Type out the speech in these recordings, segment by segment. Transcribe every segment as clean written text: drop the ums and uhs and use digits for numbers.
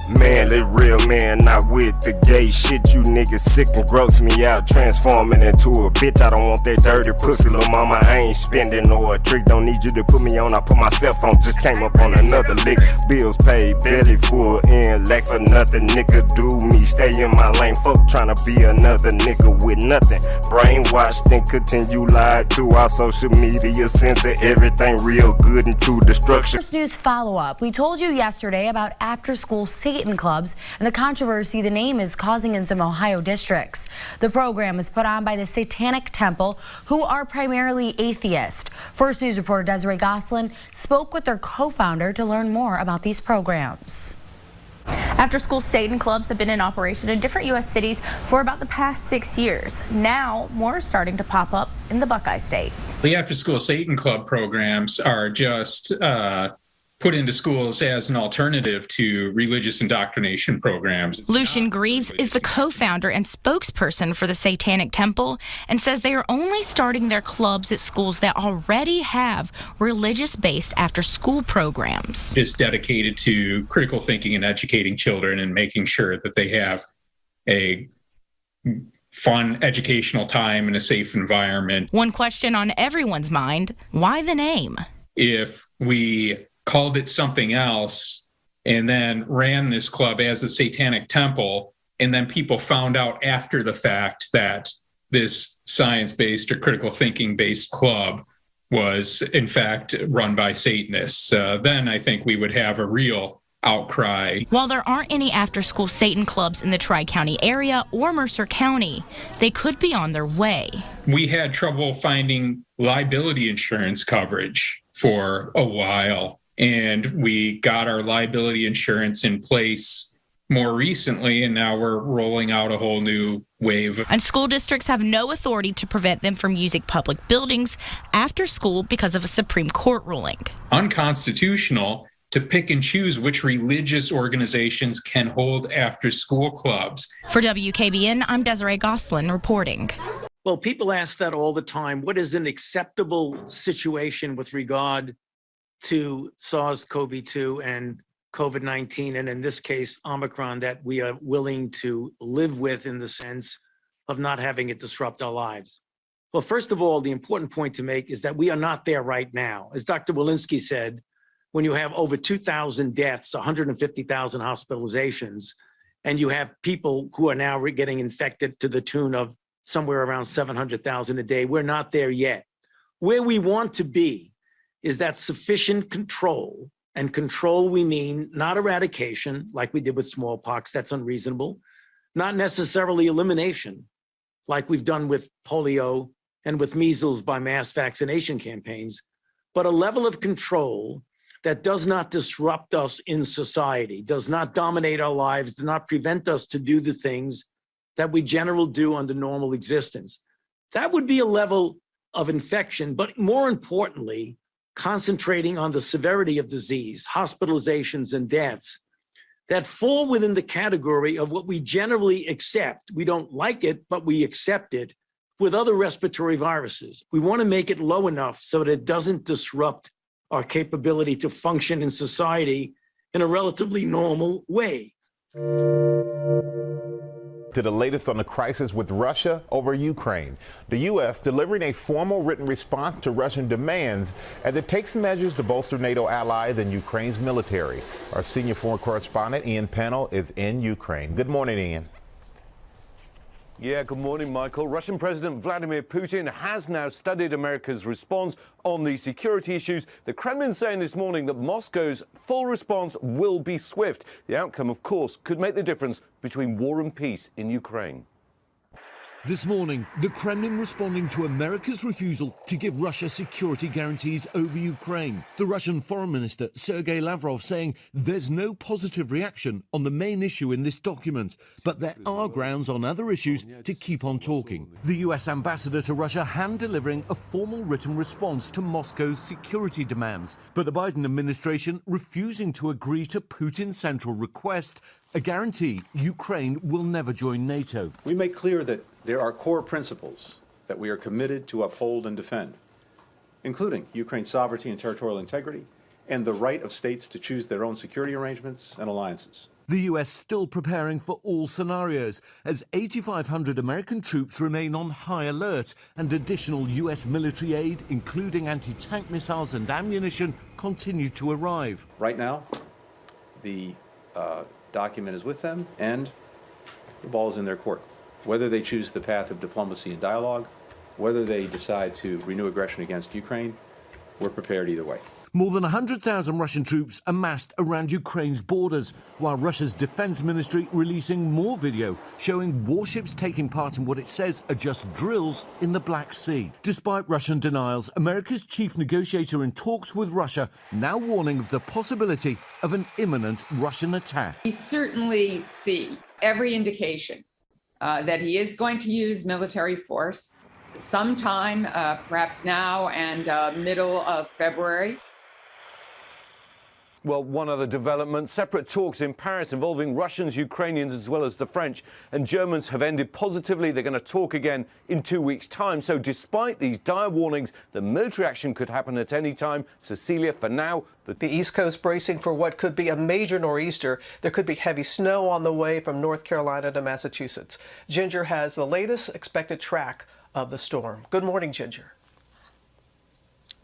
Man, they real man, not with the gay shit. You niggas sick and gross me out, transforming into a bitch. I don't want that dirty pussy, little mama. I ain't spending or a trick. Don't need you to put me on. I put myself on. Just came up on another lick. Bills paid, belly full, in lack for nothing. Nigga, do me, stay in my lane. Fuck trying to be another nigga with nothing. Brainwashed and continue lied to our social media. Censor everything real good and true destruction. First news follow-up. We told you yesterday about after-school Satan clubs and the controversy the name is causing in some Ohio districts. The program is put on by the Satanic Temple, who are primarily atheist. First News reporter Desiree Goslin spoke with their co-founder to learn more about these programs. After-school Satan clubs have been in operation in different U.S. cities for about the past 6 years. Now, more are starting to pop up in the Buckeye State. The after-school Satan club programs are just put into schools as an alternative to religious indoctrination programs. Lucian Greaves is the co-founder and spokesperson for the Satanic Temple and says they are only starting their clubs at schools that already have religious-based after-school programs. It's dedicated to critical thinking and educating children and making sure that they have a fun educational time in a safe environment. One question on everyone's mind, why the name? If we called it something else and then ran this club as the Satanic Temple, and then people found out after the fact that this science-based or critical thinking-based club was in fact run by Satanists, then I think we would have a real outcry. While there aren't any after-school Satan clubs in the Tri-County area or Mercer County, they could be on their way. We had trouble finding liability insurance coverage for a while, and we got our liability insurance in place more recently, and now we're rolling out a whole new wave. And school districts have no authority to prevent them from using public buildings after school because of a Supreme Court ruling. Unconstitutional to pick and choose which religious organizations can hold after-school clubs. For WKBN, I'm Desiree Goslin reporting. Well, people ask that all the time. What is an acceptable situation with regard to SARS-CoV-2 and COVID-19, and in this case, Omicron, that we are willing to live with in the sense of not having it disrupt our lives? Well, first of all, the important point to make is that we are not there right now. As Dr. Walensky said, when you have over 2,000 deaths, 150,000 hospitalizations, and you have people who are now getting infected to the tune of somewhere around 700,000 a day, we're not there yet. Where we want to be is that sufficient control, and control we mean not eradication like we did with smallpox, that's unreasonable, not necessarily elimination like we've done with polio and with measles by mass vaccination campaigns, but a level of control that does not disrupt us in society, does not dominate our lives, does not prevent us to do the things that we generally do under normal existence. That would be a level of infection, but more importantly, concentrating on the severity of disease, hospitalizations and deaths that fall within the category of what we generally accept. We don't like it, but we accept it with other respiratory viruses. We want to make it low enough so that it doesn't disrupt our capability to function in society in a relatively normal way. To the latest on the crisis with Russia over Ukraine. The U.S. delivering a formal written response to Russian demands as it takes measures to bolster NATO allies and Ukraine's military. Our senior foreign correspondent, Ian Pennell, is in Ukraine. Good morning, Ian. Yeah, good morning, Michael. Russian President Vladimir Putin has now studied America's response on the security issues. The Kremlin saying this morning that Moscow's full response will be swift. The outcome, of course, could make the difference between war and peace in Ukraine. This morning, the Kremlin responding to America's refusal to give Russia security guarantees over Ukraine. The Russian Foreign Minister, Sergei Lavrov, saying there's no positive reaction on the main issue in this document, but there are grounds on other issues to keep on talking. The US ambassador to Russia hand-delivering a formal written response to Moscow's security demands, but the Biden administration refusing to agree to Putin's central request, a guarantee Ukraine will never join NATO. We make clear that there are core principles that we are committed to uphold and defend, including Ukraine's sovereignty and territorial integrity, and the right of states to choose their own security arrangements and alliances. The US still preparing for all scenarios as 8,500 American troops remain on high alert and additional US military aid, including anti-tank missiles and ammunition, continue to arrive. Right now, the document is with them and the ball is in their court. Whether they choose the path of diplomacy and dialogue, whether they decide to renew aggression against Ukraine, we're prepared either way. More than 100,000 Russian troops amassed around Ukraine's borders, while Russia's defense ministry releasing more video showing warships taking part in what it says are just drills in the Black Sea. Despite Russian denials, America's chief negotiator in talks with Russia now warning of the possibility of an imminent Russian attack. We certainly see every indication that he is going to use military force sometime, perhaps now and middle of February. Well, one other development, separate talks in Paris involving Russians, Ukrainians, as well as the French and Germans have ended positively. They're going to talk again in 2 weeks' time. So despite these dire warnings, the military action could happen at any time. Cecilia, for now, the East Coast bracing for what could be a major nor'easter. There could be heavy snow on the way from North Carolina to Massachusetts. Ginger has the latest expected track of the storm. Good morning, Ginger.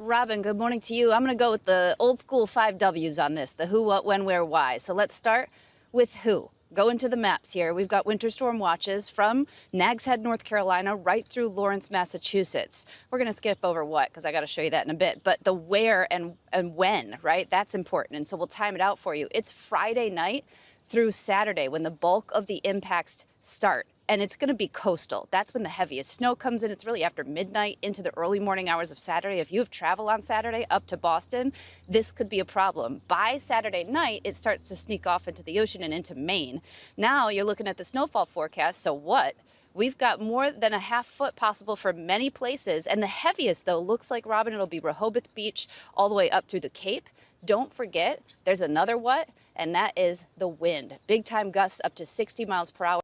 Robin, good morning to you. I'm going to go with the old school 5 W's on this, the who, what, when, where, why. So let's start with who. Go into the maps here. We've got winter storm watches from Nags Head, North Carolina, right through Lawrence, Massachusetts. We're going to skip over what, because I got to show you that in a bit. But the where and when, right? That's important. And so we'll time it out for you. It's Friday night through Saturday when the bulk of the impacts start. And it's going to be coastal. That's when the heaviest snow comes in. It's really after midnight into the early morning hours of Saturday. If you have travel on Saturday up to Boston, this could be a problem. By Saturday night, it starts to sneak off into the ocean and into Maine. Now you're looking at the snowfall forecast. So what? We've got more than a half foot possible for many places. And the heaviest, though, looks like, Robin, it'll be Rehoboth Beach all the way up through the Cape. Don't forget, there's another what, and that is the wind. Big time gusts up to 60 miles per hour.